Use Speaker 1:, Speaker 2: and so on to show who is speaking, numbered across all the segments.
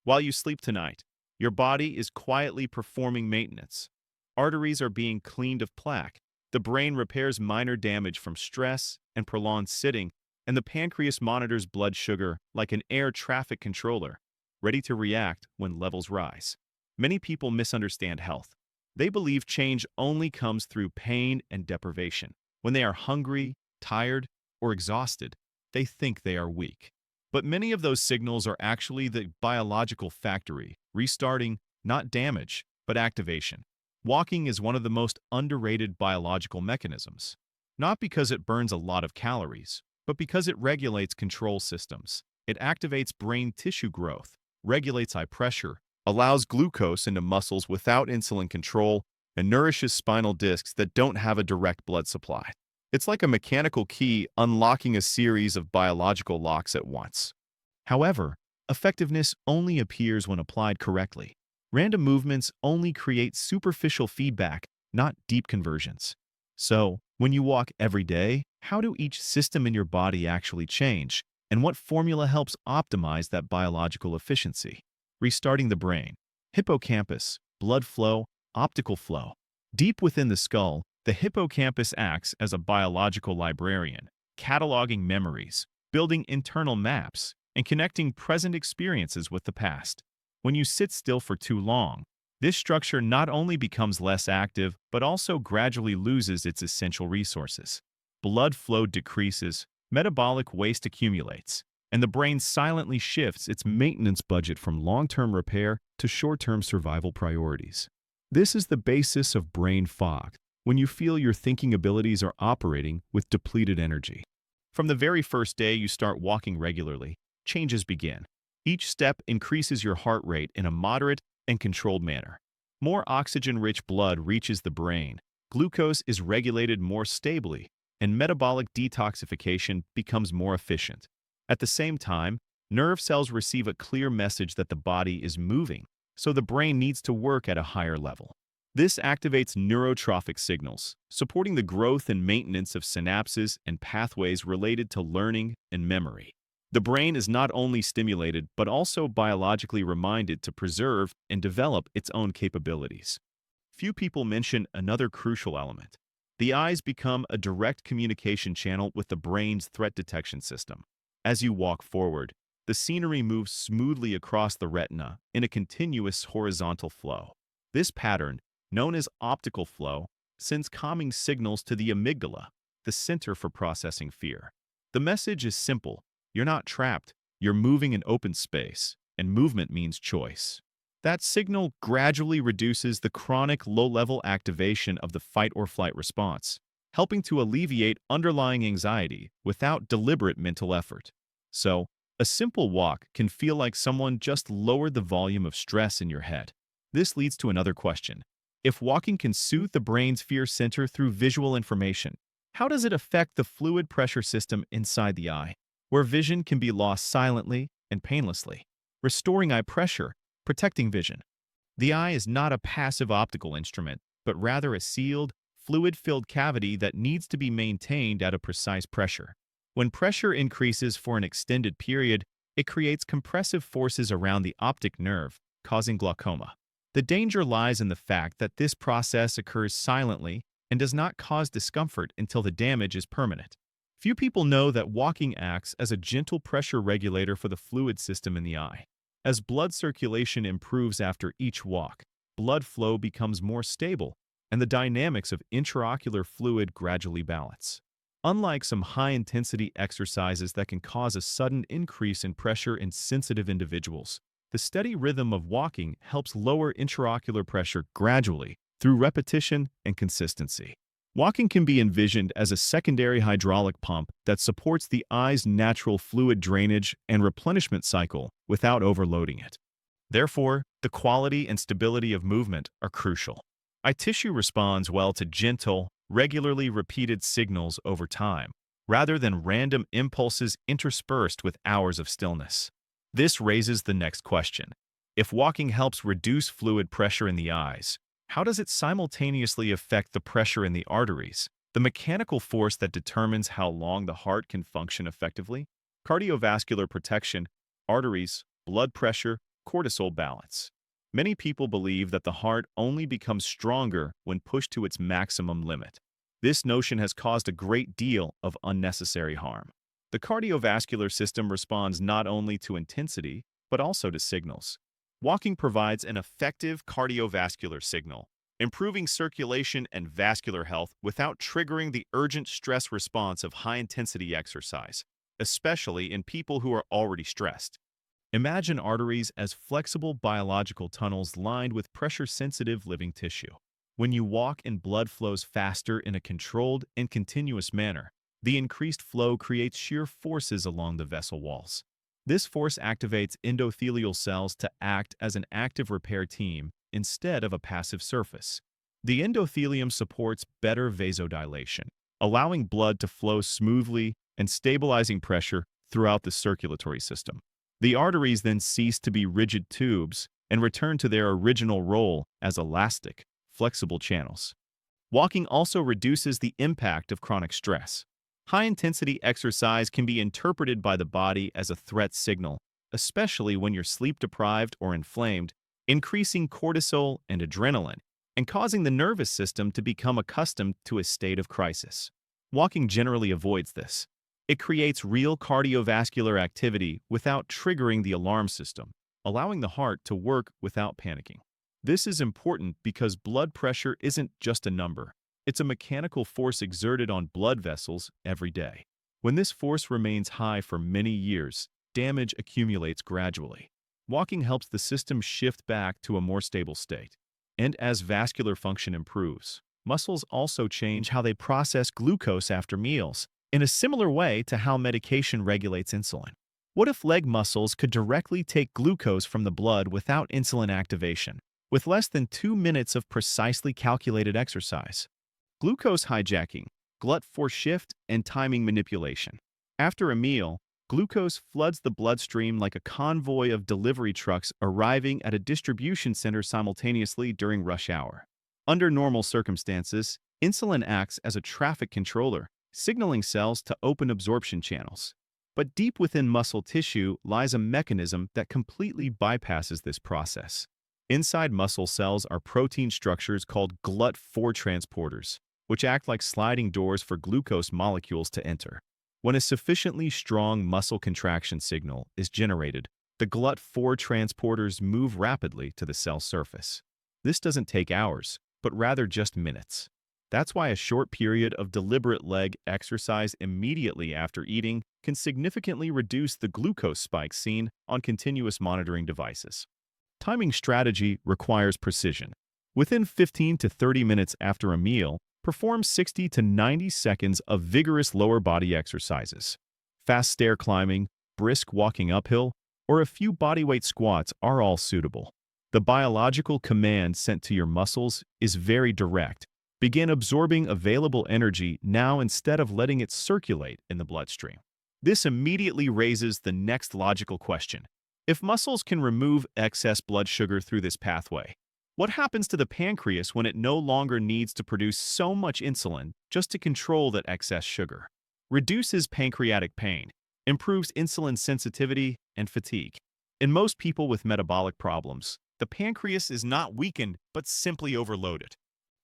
Speaker 1: While you sleep tonight, your body is quietly performing maintenance. Arteries are being cleaned of plaque. The brain repairs minor damage from stress and prolonged sitting, and the pancreas monitors blood sugar like an air traffic controller, ready to react when levels rise. Many people misunderstand health. They believe change only comes through pain and deprivation. When they are hungry, tired, or exhausted, they think they are weak. But many of those signals are actually the biological factory, restarting not damage, but activation. Walking is one of the most underrated biological mechanisms, not because it burns a lot of calories, but because it regulates control systems. It activates brain tissue growth, regulates eye pressure, allows glucose into muscles without insulin control, and nourishes spinal discs that don't have a direct blood supply. It's like a mechanical key unlocking a series of biological locks at once. However, effectiveness only appears when applied correctly. Random movements only create superficial feedback, not deep conversions. So, when you walk every day, how do each system in your body actually change, and what formula helps optimize that biological efficiency? Restarting the brain. Hippocampus, blood flow, optical flow. Deep within the skull, the hippocampus acts as a biological librarian, cataloging memories, building internal maps, and connecting present experiences with the past. When you sit still for too long, this structure not only becomes less active, but also gradually loses its essential resources. Blood flow decreases, metabolic waste accumulates, and the brain silently shifts its maintenance budget from long-term repair to short-term survival priorities. This is the basis of brain fog, when you feel your thinking abilities are operating with depleted energy. From the very first day you start walking regularly, changes begin. Each step increases your heart rate in a moderate and controlled manner. More oxygen-rich blood reaches the brain, glucose is regulated more stably, and metabolic detoxification becomes more efficient. At the same time, nerve cells receive a clear message that the body is moving, so the brain needs to work at a higher level. This activates neurotrophic signals, supporting the growth and maintenance of synapses and pathways related to learning and memory. The brain is not only stimulated, but also biologically reminded to preserve and develop its own capabilities. Few people mention another crucial element. The eyes become a direct communication channel with the brain's threat detection system. As you walk forward, the scenery moves smoothly across the retina in a continuous horizontal flow. This pattern, known as optical flow, sends calming signals to the amygdala, the center for processing fear. The message is simple. You're not trapped, you're moving in open space, and movement means choice. That signal gradually reduces the chronic low-level activation of the fight-or-flight response, helping to alleviate underlying anxiety without deliberate mental effort. So, a simple walk can feel like someone just lowered the volume of stress in your head. This leads to another question. If walking can soothe the brain's fear center through visual information, how does it affect the fluid pressure system inside the eye, where vision can be lost silently and painlessly, restoring eye pressure, protecting vision? The eye is not a passive optical instrument, but rather a sealed, fluid-filled cavity that needs to be maintained at a precise pressure. When pressure increases for an extended period, it creates compressive forces around the optic nerve, causing glaucoma. The danger lies in the fact that this process occurs silently and does not cause discomfort until the damage is permanent. Few people know that walking acts as a gentle pressure regulator for the fluid system in the eye. As blood circulation improves after each walk, blood flow becomes more stable, and the dynamics of intraocular fluid gradually balance. Unlike some high-intensity exercises that can cause a sudden increase in pressure in sensitive individuals, the steady rhythm of walking helps lower intraocular pressure gradually through repetition and consistency. Walking can be envisioned as a secondary hydraulic pump that supports the eye's natural fluid drainage and replenishment cycle without overloading it. Therefore, the quality and stability of movement are crucial. Eye tissue responds well to gentle, regularly repeated signals over time, rather than random impulses interspersed with hours of stillness. This raises the next question. If walking helps reduce fluid pressure in the eyes, how does it simultaneously affect the pressure in the arteries, the mechanical force that determines how long the heart can function effectively? Cardiovascular protection, arteries, blood pressure, Cortisol balance. Many people believe that the heart only becomes stronger when pushed to its maximum limit. This notion has caused a great deal of unnecessary harm. The cardiovascular system responds not only to intensity, but also to signals. Walking provides an effective cardiovascular signal, improving circulation and vascular health without triggering the urgent stress response of high-intensity exercise, especially in people who are already stressed. Imagine arteries as flexible biological tunnels lined with pressure-sensitive living tissue. When you walk and blood flows faster in a controlled and continuous manner, the increased flow creates shear forces along the vessel walls. This force activates endothelial cells to act as an active repair team instead of a passive surface. The endothelium supports better vasodilation, allowing blood to flow smoothly and stabilizing pressure throughout the circulatory system. The arteries then cease to be rigid tubes and return to their original role as elastic, flexible channels. Walking also reduces the impact of chronic stress. High-intensity exercise can be interpreted by the body as a threat signal, especially when you're sleep-deprived or inflamed, increasing cortisol and adrenaline, and causing the nervous system to become accustomed to a state of crisis. Walking generally avoids this. It creates real cardiovascular activity without triggering the alarm system, allowing the heart to work without panicking. This is important because blood pressure isn't just a number. It's a mechanical force exerted on blood vessels every day. When this force remains high for many years, damage accumulates gradually. Walking helps the system shift back to a more stable state. And as vascular function improves, muscles also change how they process glucose after meals, in a similar way to how medication regulates insulin. What if leg muscles could directly take glucose from the blood without insulin activation, with less than 2 minutes of precisely calculated exercise? Glucose hijacking, glut force shift, and timing manipulation. After a meal, glucose floods the bloodstream like a convoy of delivery trucks arriving at a distribution center simultaneously during rush hour. Under normal circumstances, insulin acts as a traffic controller, signaling cells to open absorption channels. But deep within muscle tissue lies a mechanism that completely bypasses this process. Inside muscle cells are protein structures called GLUT4 transporters, which act like sliding doors for glucose molecules to enter. When a sufficiently strong muscle contraction signal is generated, the GLUT4 transporters move rapidly to the cell surface. This doesn't take hours, but rather just minutes. That's why a short period of deliberate leg exercise immediately after eating can significantly reduce the glucose spikes seen on continuous monitoring devices. Timing strategy requires precision. Within 15 to 30 minutes after a meal, perform 60 to 90 seconds of vigorous lower body exercises. Fast stair climbing, brisk walking uphill, or a few bodyweight squats are all suitable. The biological command sent to your muscles is very direct. Begin absorbing available energy now instead of letting it circulate in the bloodstream. This immediately raises the next logical question. If muscles can remove excess blood sugar through this pathway, what happens to the pancreas when it no longer needs to produce so much insulin just to control that excess sugar? Reduces pancreatic pain, improves insulin sensitivity and fatigue. In most people with metabolic problems, the pancreas is not weakened but simply overloaded.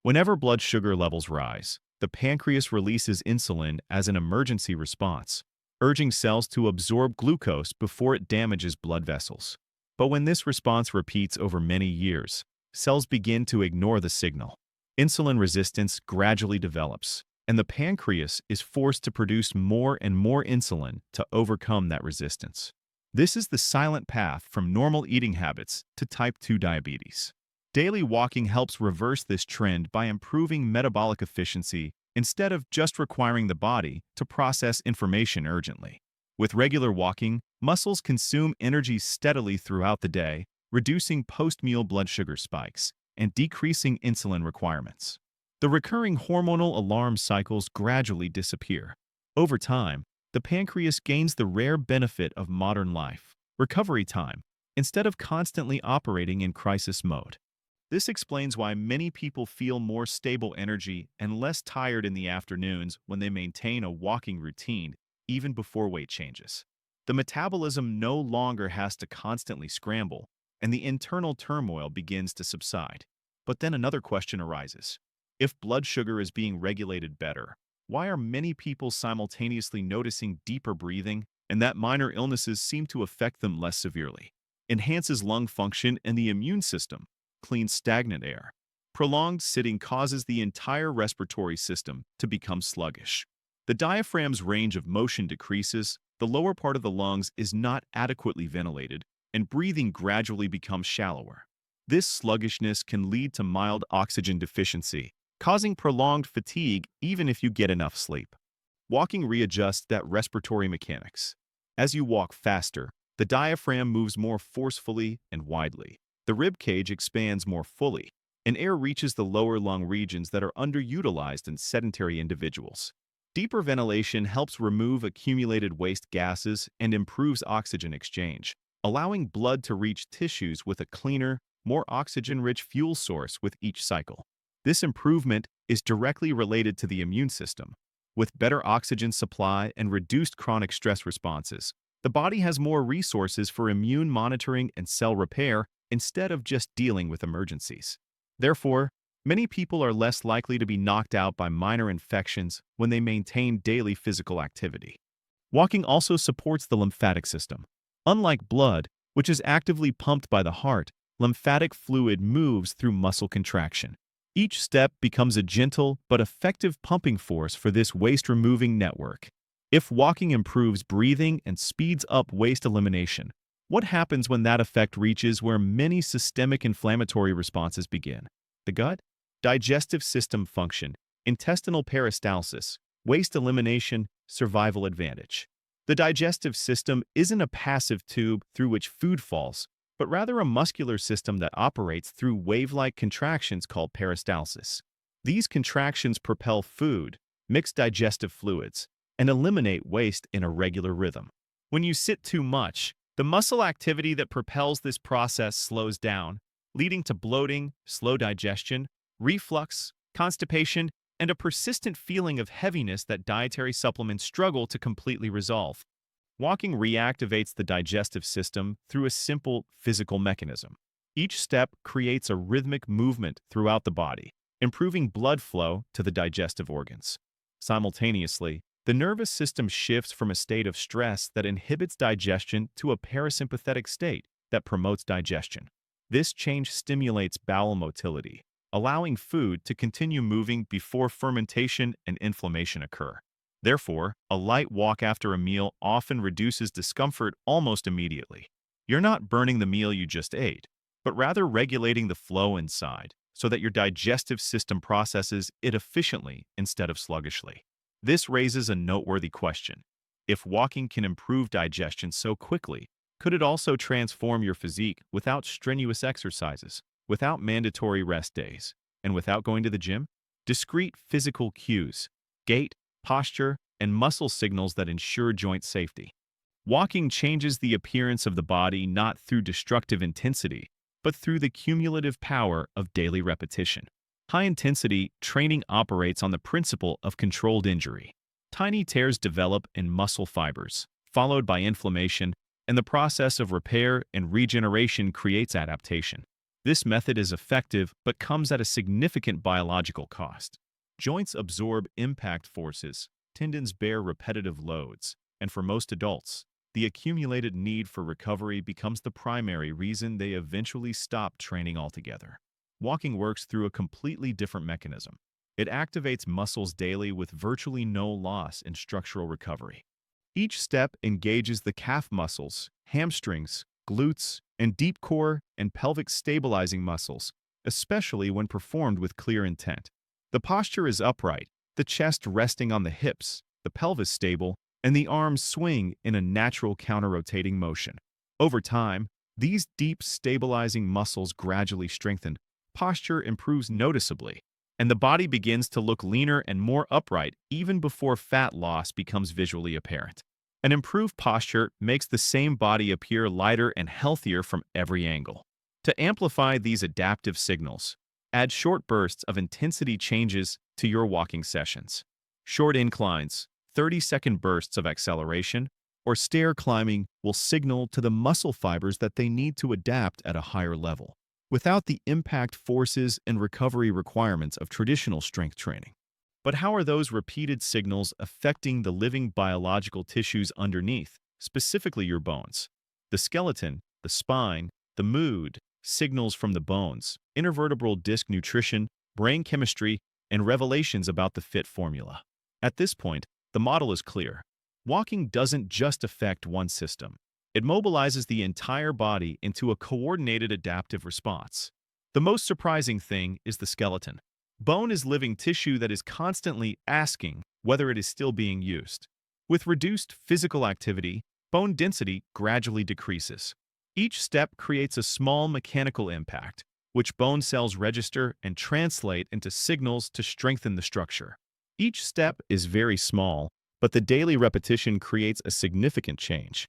Speaker 1: Whenever blood sugar levels rise, the pancreas releases insulin as an emergency response, urging cells to absorb glucose before it damages blood vessels. But when this response repeats over many years, cells begin to ignore the signal. Insulin resistance gradually develops, and the pancreas is forced to produce more and more insulin to overcome that resistance. This is the silent path from normal eating habits to type 2 diabetes. Daily walking helps reverse this trend by improving metabolic efficiency instead of just requiring the body to process information urgently. With regular walking, muscles consume energy steadily throughout the day, reducing post-meal blood sugar spikes and decreasing insulin requirements. The recurring hormonal alarm cycles gradually disappear. Over time, the pancreas gains the rare benefit of modern life, recovery time, instead of constantly operating in crisis mode. This explains why many people feel more stable energy and less tired in the afternoons when they maintain a walking routine, even before weight changes. The metabolism no longer has to constantly scramble, and the internal turmoil begins to subside. But then another question arises. If blood sugar is being regulated better, why are many people simultaneously noticing deeper breathing and that minor illnesses seem to affect them less severely? Enhances lung function and the immune system, cleans stagnant air. Prolonged sitting causes the entire respiratory system to become sluggish. The diaphragm's range of motion decreases, the lower part of the lungs is not adequately ventilated, and breathing gradually becomes shallower. This sluggishness can lead to mild oxygen deficiency, causing prolonged fatigue even if you get enough sleep. Walking readjusts that respiratory mechanics. As you walk faster, the diaphragm moves more forcefully and widely. The rib cage expands more fully, and air reaches the lower lung regions that are underutilized in sedentary individuals. Deeper ventilation helps remove accumulated waste gases and improves oxygen exchange, allowing blood to reach tissues with a cleaner, more oxygen-rich fuel source with each cycle. This improvement is directly related to the immune system. With better oxygen supply and reduced chronic stress responses, the body has more resources for immune monitoring and cell repair instead of just dealing with emergencies. Therefore, many people are less likely to be knocked out by minor infections when they maintain daily physical activity. Walking also supports the lymphatic system. Unlike blood, which is actively pumped by the heart, lymphatic fluid moves through muscle contraction. Each step becomes a gentle but effective pumping force for this waste-removing network. If walking improves breathing and speeds up waste elimination, what happens when that effect reaches where many systemic inflammatory responses begin? The gut, digestive system function, intestinal peristalsis, waste elimination, survival advantage. The digestive system isn't a passive tube through which food falls, but rather a muscular system that operates through wave-like contractions called peristalsis. These contractions propel food, mix digestive fluids, and eliminate waste in a regular rhythm. When you sit too much, the muscle activity that propels this process slows down, leading to bloating, slow digestion, reflux, constipation, and a persistent feeling of heaviness that dietary supplements struggle to completely resolve. Walking reactivates the digestive system through a simple physical mechanism. Each step creates a rhythmic movement throughout the body, improving blood flow to the digestive organs. Simultaneously, the nervous system shifts from a state of stress that inhibits digestion to a parasympathetic state that promotes digestion. This change stimulates bowel motility, allowing food to continue moving before fermentation and inflammation occur. Therefore, a light walk after a meal often reduces discomfort almost immediately. You're not burning the meal you just ate, but rather regulating the flow inside so that your digestive system processes it efficiently instead of sluggishly. This raises a noteworthy question. If walking can improve digestion so quickly, could it also transform your physique without strenuous exercises, without mandatory rest days, and without going to the gym? Discrete physical cues, gait, posture, and muscle signals that ensure joint safety. Walking changes the appearance of the body not through destructive intensity, but through the cumulative power of daily repetition. High-intensity training operates on the principle of controlled injury. Tiny tears develop in muscle fibers, followed by inflammation, and the process of repair and regeneration creates adaptation. This method is effective but comes at a significant biological cost. Joints absorb impact forces, tendons bear repetitive loads, and for most adults, the accumulated need for recovery becomes the primary reason they eventually stop training altogether. Walking works through a completely different mechanism. It activates muscles daily with virtually no loss in structural recovery. Each step engages the calf muscles, hamstrings, glutes, and deep core and pelvic stabilizing muscles, especially when performed with clear intent. The posture is upright, the chest resting on the hips, the pelvis stable, and the arms swing in a natural counter-rotating motion. Over time, these deep stabilizing muscles gradually strengthen, posture improves noticeably, and the body begins to look leaner and more upright even before fat loss becomes visually apparent. An improved posture makes the same body appear lighter and healthier from every angle. To amplify these adaptive signals, add short bursts of intensity changes to your walking sessions. Short inclines, 30-second bursts of acceleration, or stair climbing will signal to the muscle fibers that they need to adapt at a higher level, without the impact forces and recovery requirements of traditional strength training. But how are those repeated signals affecting the living biological tissues underneath, specifically your bones? The skeleton, the spine, the mood, signals from the bones, intervertebral disc nutrition, brain chemistry, and revelations about the fit formula. At this point, the model is clear. Walking doesn't just affect one system. It mobilizes the entire body into a coordinated adaptive response. The most surprising thing is the skeleton. Bone is living tissue that is constantly asking whether it is still being used. With reduced physical activity, bone density gradually decreases. Each step creates a small mechanical impact, which bone cells register and translate into signals to strengthen the structure. Each step is very small, but the daily repetition creates a significant change.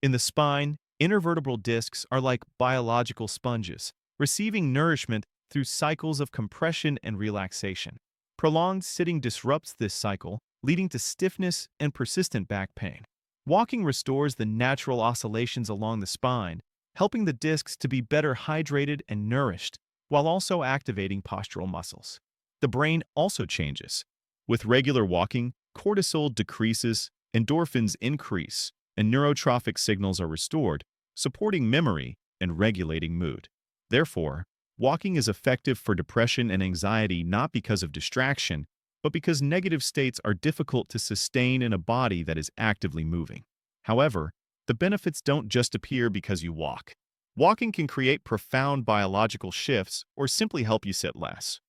Speaker 1: In the spine, intervertebral discs are like biological sponges, receiving nourishment through cycles of compression and relaxation. Prolonged sitting disrupts this cycle, leading to stiffness and persistent back pain. Walking restores the natural oscillations along the spine, helping the discs to be better hydrated and nourished, while also activating postural muscles. The brain also changes. With regular walking, cortisol decreases, endorphins increase, and neurotrophic signals are restored, supporting memory and regulating mood. Therefore, walking is effective for depression and anxiety not because of distraction, but because negative states are difficult to sustain in a body that is actively moving. However, the benefits don't just appear because you walk. Walking can create profound biological shifts or simply help you sit less.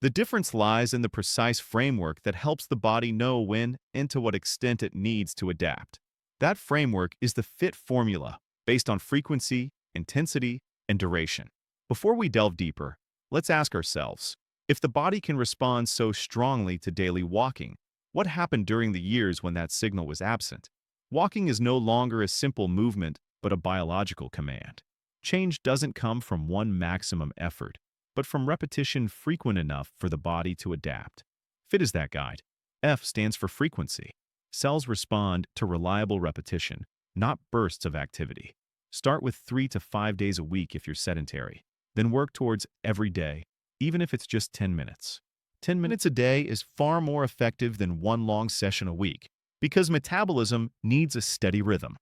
Speaker 1: The difference lies in the precise framework that helps the body know when and to what extent it needs to adapt. That framework is the fit formula, based on frequency, intensity, and duration. Before we delve deeper, let's ask ourselves, if the body can respond so strongly to daily walking, what happened during the years when that signal was absent? Walking is no longer a simple movement, but a biological command. Change doesn't come from one maximum effort, but from repetition frequent enough for the body to adapt. Fit is that guide. F stands for frequency. Cells respond to reliable repetition, not bursts of activity. Start with 3 to 5 days a week if you're sedentary. Then work towards every day, even if it's just 10 minutes. 10 minutes a day is far more effective than one long session a week, because metabolism needs a steady rhythm.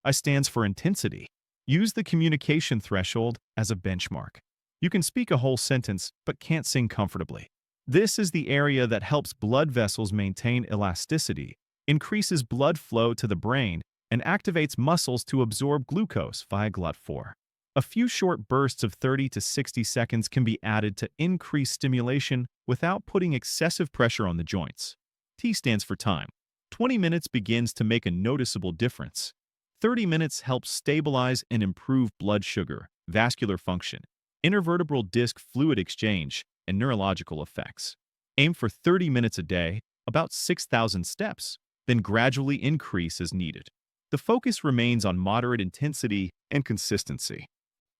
Speaker 1: I stands for intensity. Use the communication threshold as a benchmark. You can speak a whole sentence, but can't sing comfortably. This is the area that helps blood vessels maintain elasticity, increases blood flow to the brain, and activates muscles to absorb glucose via GLUT4. A few short bursts of 30 to 60 seconds can be added to increase stimulation without putting excessive pressure on the joints. T stands for time. 20 minutes begins to make a noticeable difference. 30 minutes helps stabilize and improve blood sugar, vascular function, intervertebral disc fluid exchange, and neurological effects. Aim for 30 minutes a day, about 6,000 steps, then gradually increase as needed. The focus remains on moderate intensity and consistency.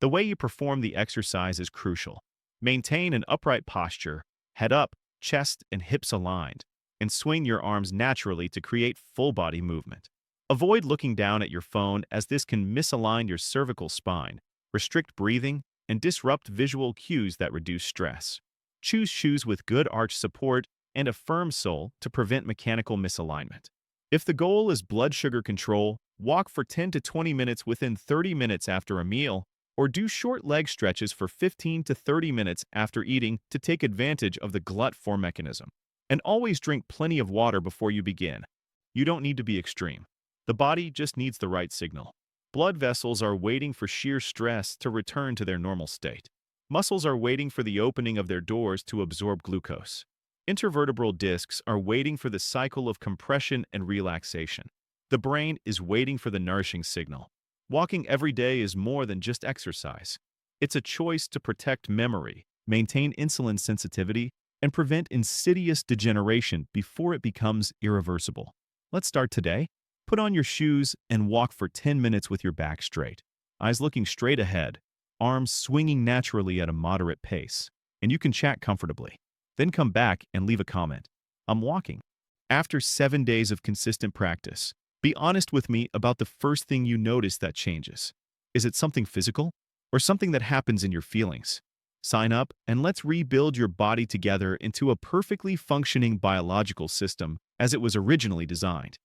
Speaker 1: The way you perform the exercise is crucial. Maintain an upright posture, head up, chest and hips aligned, and swing your arms naturally to create full body movement. Avoid looking down at your phone as this can misalign your cervical spine, restrict breathing, and disrupt visual cues that reduce stress. Choose shoes with good arch support and a firm sole to prevent mechanical misalignment. If the goal is blood sugar control, walk for 10 to 20 minutes within 30 minutes after a meal, or do short leg stretches for 15 to 30 minutes after eating to take advantage of the GLUT4 mechanism. And always drink plenty of water before you begin. You don't need to be extreme. The body just needs the right signal. Blood vessels are waiting for sheer stress to return to their normal state. Muscles are waiting for the opening of their doors to absorb glucose. Intervertebral discs are waiting for the cycle of compression and relaxation. The brain is waiting for the nourishing signal. Walking every day is more than just exercise. It's a choice to protect memory, maintain insulin sensitivity, and prevent insidious degeneration before it becomes irreversible. Let's start today. Put on your shoes and walk for 10 minutes with your back straight, eyes looking straight ahead, arms swinging naturally at a moderate pace, and you can chat comfortably. Then come back and leave a comment. I'm walking. After 7 days of consistent practice, Be honest with me about the first thing you notice that changes. Is it something physical or something that happens in your feelings? Sign up and let's rebuild your body together into a perfectly functioning biological system as it was originally designed.